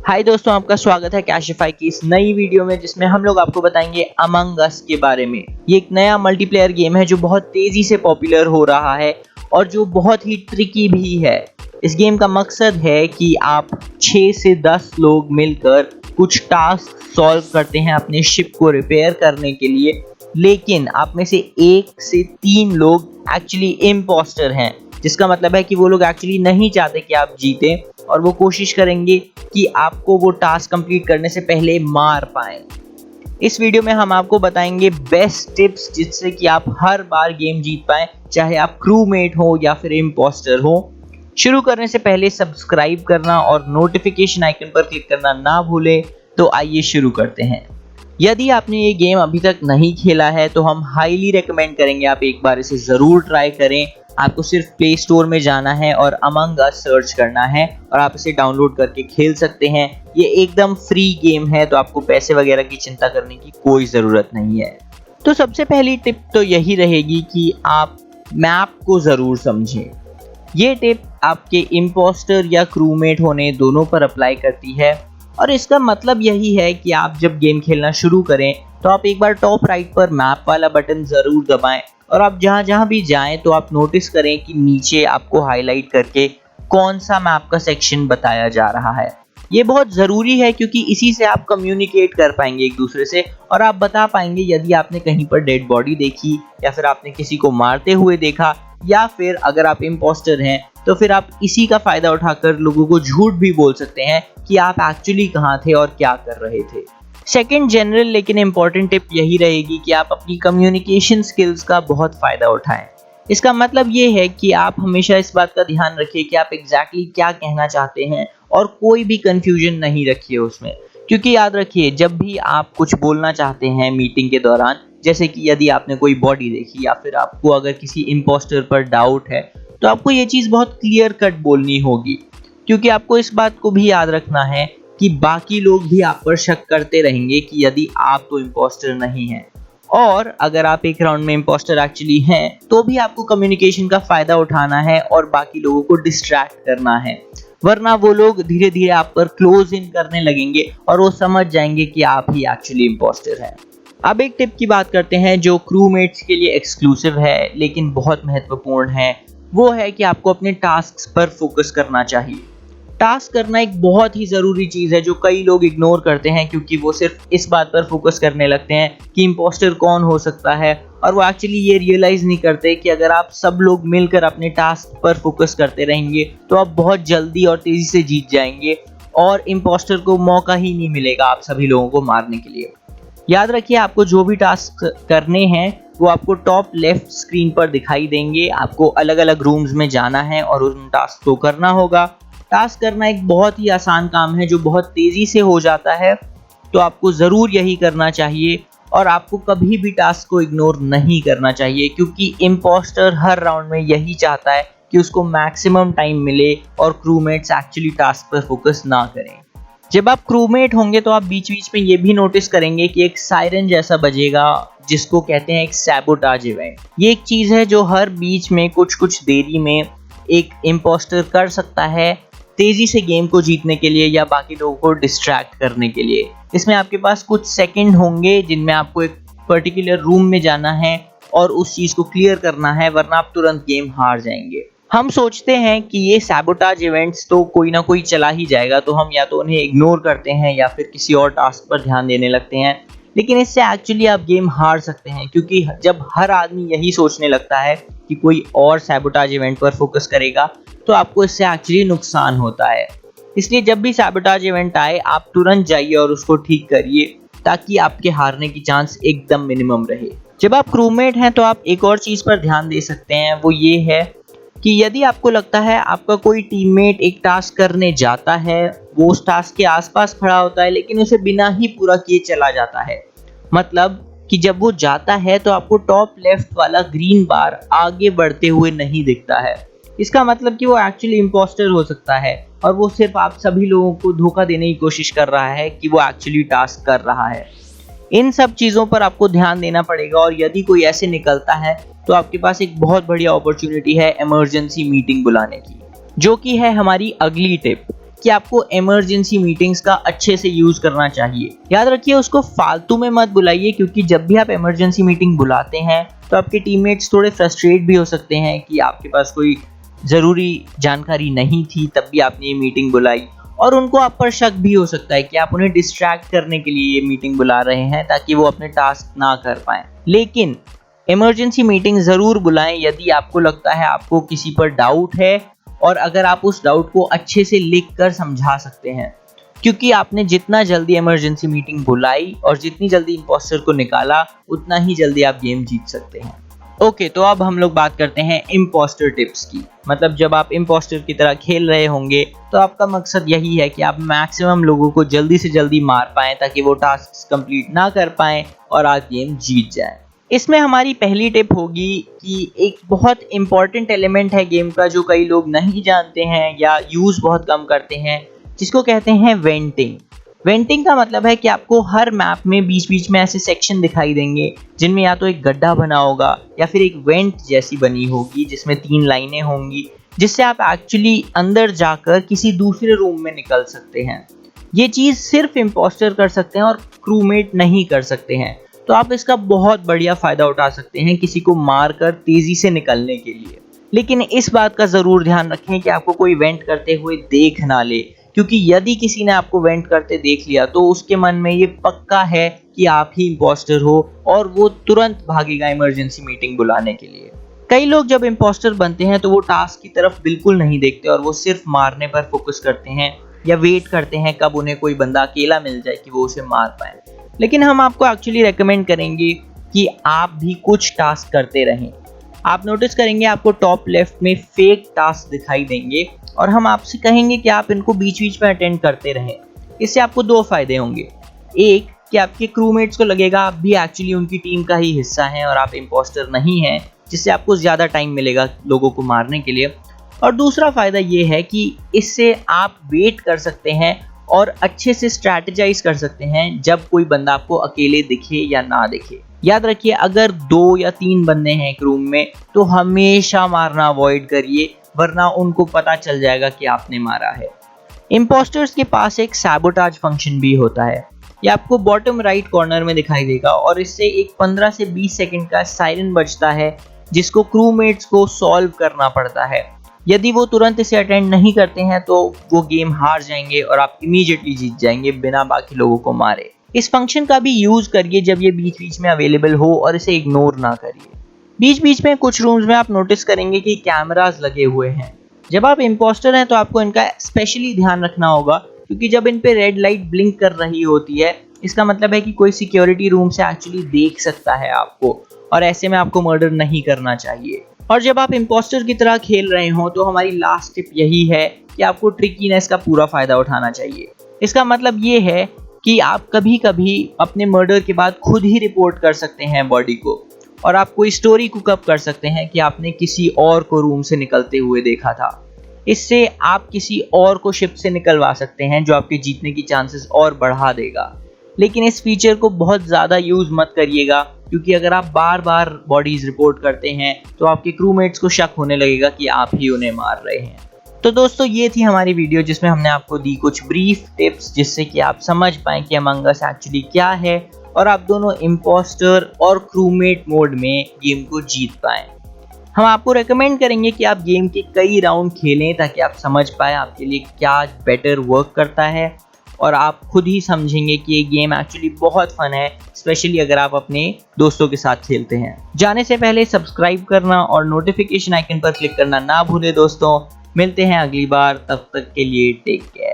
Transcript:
हाय दोस्तों, आपका स्वागत है कैशिफाई की इस नई वीडियो में जिसमें हम लोग आपको बताएंगे अमंग अस के बारे में। ये एक नया मल्टीप्लेयर गेम है जो बहुत तेजी से पॉपुलर हो रहा है और जो बहुत ही ट्रिकी भी है। इस गेम का मकसद है कि आप 6 से 10 लोग मिलकर कुछ टास्क सॉल्व करते हैं अपने शिप को रिपेयर करने के लिए, लेकिन आप में से 1 से 3 लोग एक्चुअली इम्पोस्टर हैं, जिसका मतलब है कि वो लोग एक्चुअली नहीं चाहते कि आप जीतें और वो कोशिश करेंगे कि आपको वो टास्क कंप्लीट करने से पहले मार पाएं। इस वीडियो में हम आपको बताएंगे बेस्ट टिप्स जिससे कि आप हर बार गेम जीत पाएं, चाहे आप क्रूमेट हो या फिर इम्पोस्टर हो। शुरू करने से पहले सब्सक्राइब करना और नोटिफिकेशन आइकन पर क्लिक करना ना भूलें। तो आइए शुरू करते हैं। यदि आपने ये गेम अभी तक नहीं खेला है तो हम हाईली रेकमेंड करेंगे आप एक बार इसे ज़रूर ट्राई करें। आपको सिर्फ प्ले स्टोर में जाना है और अमंग अस सर्च करना है और आप इसे डाउनलोड करके खेल सकते हैं। ये एकदम फ्री गेम है, तो आपको पैसे वगैरह की चिंता करने की कोई ज़रूरत नहीं है। तो सबसे पहली टिप तो यही रहेगी कि आप मैप को ज़रूर समझें। ये टिप आपके इम्पोस्टर या क्रूमेट होने दोनों पर अप्लाई करती है और इसका मतलब यही है कि आप जब गेम खेलना शुरू करें तो आप एक बार टॉप राइट पर मैप वाला बटन ज़रूर दबाएं और आप जहाँ भी जाएं तो आप नोटिस करें कि नीचे आपको हाईलाइट करके कौन सा मैप का सेक्शन बताया जा रहा है। ये बहुत ज़रूरी है क्योंकि इसी से आप कम्युनिकेट कर पाएंगे एक दूसरे से और आप बता पाएंगे यदि आपने कहीं पर डेड बॉडी देखी या फिर आपने किसी को मारते हुए देखा, या फिर अगर आप इम्पोस्टर हैं तो फिर आप इसी का फ़ायदा उठाकर लोगों को झूठ भी बोल सकते हैं कि आप एक्चुअली कहाँ थे और क्या कर रहे थे। सेकेंड जनरल लेकिन इम्पॉर्टेंट टिप यही रहेगी कि आप अपनी कम्युनिकेशन स्किल्स का बहुत फ़ायदा उठाएं। इसका मतलब ये है कि आप हमेशा इस बात का ध्यान रखिए कि आप एग्जैक्टली क्या कहना चाहते हैं और कोई भी कंफ्यूजन नहीं रखिए उसमें, क्योंकि याद रखिए जब भी आप कुछ बोलना चाहते हैं मीटिंग के दौरान, जैसे कि यदि आपने कोई बॉडी देखी या फिर आपको अगर किसी इम्पोस्टर पर डाउट है, तो आपको ये चीज़ बहुत क्लियर कट बोलनी होगी, क्योंकि आपको इस बात को भी याद रखना है कि बाकी लोग भी आप पर शक करते रहेंगे कि यदि आप तो इम्पोस्टर नहीं हैं। और अगर आप एक राउंड में इम्पोस्टर एक्चुअली हैं तो भी आपको कम्युनिकेशन का फ़ायदा उठाना है और बाकी लोगों को डिस्ट्रैक्ट करना है, वरना वो लोग धीरे धीरे आप पर क्लोज इन करने लगेंगे और वो समझ जाएंगे कि आप ही एक्चुअली इम्पोस्टर हैं। अब एक टिप की बात करते हैं जो क्रूमेट्स के लिए एक्सक्लूसिव है लेकिन बहुत महत्वपूर्ण है। वो है कि आपको अपने टास्क पर फोकस करना चाहिए। टास्क करना एक बहुत ही ज़रूरी चीज़ है जो कई लोग इग्नोर करते हैं, क्योंकि वो सिर्फ इस बात पर फोकस करने लगते हैं कि इम्पोस्टर कौन हो सकता है, और वो एक्चुअली ये रियलाइज़ नहीं करते कि अगर आप सब लोग मिलकर अपने टास्क पर फोकस करते रहेंगे तो आप बहुत जल्दी और तेज़ी से जीत जाएंगे और इम्पोस्टर को मौका ही नहीं मिलेगा आप सभी लोगों को मारने के लिए। याद रखिए, आपको जो भी टास्क करने हैं वो आपको टॉप लेफ्ट स्क्रीन पर दिखाई देंगे। आपको अलग अलग रूम्स में जाना है और उन टास्क को करना होगा। टास्क करना एक बहुत ही आसान काम है जो बहुत तेज़ी से हो जाता है, तो आपको ज़रूर यही करना चाहिए और आपको कभी भी टास्क को इग्नोर नहीं करना चाहिए, क्योंकि इम्पोस्टर हर राउंड में यही चाहता है कि उसको मैक्सिमम टाइम मिले और क्रूमेट्स एक्चुअली टास्क पर फोकस ना करें। जब आप क्रूमेट होंगे तो आप बीच बीच में ये भी नोटिस करेंगे कि एक सायरन जैसा बजेगा जिसको कहते हैं एक सैबोटाज इवेंट। ये एक चीज़ है जो हर बीच में कुछ देरी में एक इम्पोस्टर कर सकता है तेज़ी से गेम को जीतने के लिए या बाकी लोगों को डिस्ट्रैक्ट करने के लिए। इसमें आपके पास कुछ सेकंड होंगे जिनमें आपको एक पर्टिकुलर रूम में जाना है और उस चीज़ को क्लियर करना है, वरना आप तुरंत गेम हार जाएंगे। हम सोचते हैं कि ये सैबोटाज इवेंट्स तो कोई ना कोई चला ही जाएगा, तो हम या तो उन्हें इग्नोर करते हैं या फिर किसी और टास्क पर ध्यान देने लगते हैं, लेकिन इससे एक्चुअली आप गेम हार सकते हैं, क्योंकि जब हर आदमी यही सोचने लगता है कि कोई और सैबोटाज इवेंट पर फोकस करेगा तो आपको इससे एक्चुअली नुकसान होता है। इसलिए जब भी सैबोटाज इवेंट आए आप तुरंत जाइए और उसको ठीक करिए, ताकि आपके हारने की चांस एकदम मिनिमम रहे। जब आप क्रूमेट हैं तो आप एक और चीज़ पर ध्यान दे सकते हैं, वो ये है कि यदि आपको लगता है आपका कोई टीममेट एक टास्क करने जाता है, वो उस टास्क के आसपास खड़ा होता है लेकिन उसे बिना ही पूरा किए चला जाता है, मतलब कि जब वो जाता है तो आपको टॉप लेफ्ट वाला ग्रीन बार आगे बढ़ते हुए नहीं दिखता है, इसका मतलब कि वो एक्चुअली इम्पोस्टर हो सकता है और वो सिर्फ आप सभी लोगों को धोखा देने की कोशिश कर रहा है कि वो एक्चुअली टास्क कर रहा है। इन सब चीज़ों पर आपको ध्यान देना पड़ेगा और यदि कोई ऐसे निकलता है तो आपके पास एक बहुत बढ़िया अपॉर्चुनिटी है इमरजेंसी मीटिंग बुलाने की, जो कि है हमारी अगली टिप। कि आपको इमरजेंसी मीटिंग्स का अच्छे से यूज करना चाहिए। याद रखिए उसको फालतू में मत बुलाइए, क्योंकि जब भी आप इमरजेंसी मीटिंग बुलाते हैं तो आपके टीममेट्स थोड़े फ्रस्ट्रेट भी हो सकते हैं कि आपके पास कोई ज़रूरी जानकारी नहीं थी तब भी आपने ये मीटिंग बुलाई, और उनको आप पर शक भी हो सकता है कि आप उन्हें डिस्ट्रैक्ट करने के लिए ये मीटिंग बुला रहे हैं ताकि वो अपने टास्क ना कर पाएं। लेकिन इमरजेंसी मीटिंग ज़रूर बुलाएं यदि आपको लगता है आपको किसी पर डाउट है, और अगर आप उस डाउट को अच्छे से लिख कर समझा सकते हैं, क्योंकि आपने जितना जल्दी इमरजेंसी मीटिंग बुलाई और जितनी जल्दी इंपोस्टर को निकाला उतना ही जल्दी आप गेम जीत सकते हैं। ओके, तो अब हम लोग बात करते हैं इम्पोस्टर टिप्स की। मतलब जब आप इम्पोस्टर की तरह खेल रहे होंगे तो आपका मकसद यही है कि आप मैक्सिमम लोगों को जल्दी से जल्दी मार पाएं ताकि वो टास्क कंप्लीट ना कर पाएं और आप गेम जीत जाएं। इसमें हमारी पहली टिप होगी कि एक बहुत इंपॉर्टेंट एलिमेंट है गेम का जो कई लोग नहीं जानते हैं या यूज़ बहुत कम करते हैं, जिसको कहते हैं वेंटिंग। वेंटिंग का मतलब है कि आपको हर मैप में बीच बीच में ऐसे सेक्शन दिखाई देंगे जिनमें या तो एक गड्ढा बना होगा या फिर एक वेंट जैसी बनी होगी जिसमें 3 लाइनें होंगी, जिससे आप एक्चुअली अंदर जाकर किसी दूसरे रूम में निकल सकते हैं। ये चीज़ सिर्फ इम्पोस्टर कर सकते हैं और क्रूमेट नहीं कर सकते हैं, तो आप इसका बहुत बढ़िया फ़ायदा उठा सकते हैं किसी को मार कर तेज़ी से निकलने के लिए। लेकिन इस बात का ज़रूर ध्यान रखें कि आपको कोई वेंट करते हुए देख ना ले, क्योंकि यदि किसी ने आपको वेंट करते देख लिया तो उसके मन में ये पक्का है कि आप ही इम्पोस्टर हो और वो तुरंत भागेगा इमरजेंसी मीटिंग बुलाने के लिए। कई लोग जब इम्पोस्टर बनते हैं तो वो टास्क की तरफ बिल्कुल नहीं देखते और वो सिर्फ मारने पर फोकस करते हैं या वेट करते हैं कब उन्हें कोई बंदा अकेला मिल जाए कि वो उसे मार पाए। लेकिन हम आपको एक्चुअली रेकमेंड करेंगे कि आप भी कुछ टास्क करते रहें। आप नोटिस करेंगे आपको टॉप लेफ्ट में फेक टास्क दिखाई देंगे और हम आपसे कहेंगे कि आप इनको बीच बीच में अटेंड करते रहें। इससे आपको 2 फायदे होंगे। एक, कि आपके क्रूमेट्स को लगेगा आप भी एक्चुअली उनकी टीम का ही हिस्सा हैं और आप इम्पोस्टर नहीं हैं, जिससे आपको ज़्यादा टाइम मिलेगा लोगों को मारने के लिए। और दूसरा फ़ायदा ये है कि इससे आप वेट कर सकते हैं और अच्छे से स्ट्रैटेजाइज कर सकते हैं जब कोई बंदा आपको अकेले दिखे या ना दिखे। याद रखिए अगर 2 या 3 बंदे हैं एक रूम में तो हमेशा मारना अवॉइड करिए, वरना उनको पता चल जाएगा कि आपने मारा है। इम्पोस्टर्स के पास एक सैबोटाज फंक्शन भी होता है, ये आपको बॉटम राइट कॉर्नर में दिखाई देगा और इससे एक 15 से 20 सेकंड का सायरन बजता है जिसको क्रूमेट्स को सॉल्व करना पड़ता है। यदि वो तुरंत इसे अटेंड नहीं करते हैं तो वो गेम हार जाएंगे और आप इमीडिएटली जीत जाएंगे बिना बाकी लोगों को मारे। इस फंक्शन का भी यूज करिए जब ये बीच बीच में अवेलेबल हो और इसे इग्नोर ना करिए। बीच बीच में कुछ रूम्स में आप नोटिस करेंगे कि कैमरास लगे हुए हैं। जब आप इम्पोस्टर हैं तो आपको इनका स्पेशली ध्यान रखना होगा, क्योंकि जब इन पे रेड लाइट ब्लिंक कर रही होती है इसका मतलब है कि कोई सिक्योरिटी रूम से एक्चुअली देख सकता है आपको, और ऐसे में आपको मर्डर नहीं करना चाहिए। और जब आप इम्पोस्टर की तरह खेल रहे हो तो हमारी लास्ट टिप यही है कि आपको ट्रिकीनेस का पूरा फायदा उठाना चाहिए। इसका मतलब ये है कि आप कभी कभी अपने मर्डर के बाद खुद ही रिपोर्ट कर सकते हैं बॉडी को, और आप कोई स्टोरी कुक अप कर सकते हैं कि आपने किसी और को रूम से निकलते हुए देखा था। इससे आप किसी और को शिप से निकलवा सकते हैं जो आपके जीतने की चांसेस और बढ़ा देगा। लेकिन इस फीचर को बहुत ज़्यादा यूज़ मत करिएगा, क्योंकि अगर आप बार बार बॉडीज रिपोर्ट करते हैं तो आपके क्रूमेट्स को शक होने लगेगा कि आप ही उन्हें मार रहे हैं। तो दोस्तों ये थी हमारी वीडियो जिसमें हमने आपको दी कुछ ब्रीफ टिप्स जिससे कि आप समझ पाएँ कि अमंग अस एक्चुअली क्या है और आप दोनों इम्पोस्टर और क्रूमेट मोड में गेम को जीत पाएँ। हम आपको रेकमेंड करेंगे कि आप गेम के कई राउंड खेलें ताकि आप समझ पाएँ आपके लिए क्या बेटर वर्क करता है, और आप खुद ही समझेंगे कि ये गेम एक्चुअली बहुत फन है, स्पेशली अगर आप अपने दोस्तों के साथ खेलते हैं। जाने से पहले सब्सक्राइब करना और नोटिफिकेशन आइकन पर क्लिक करना ना भूलें दोस्तों। मिलते हैं अगली बार, तब तक के लिए टेक केयर।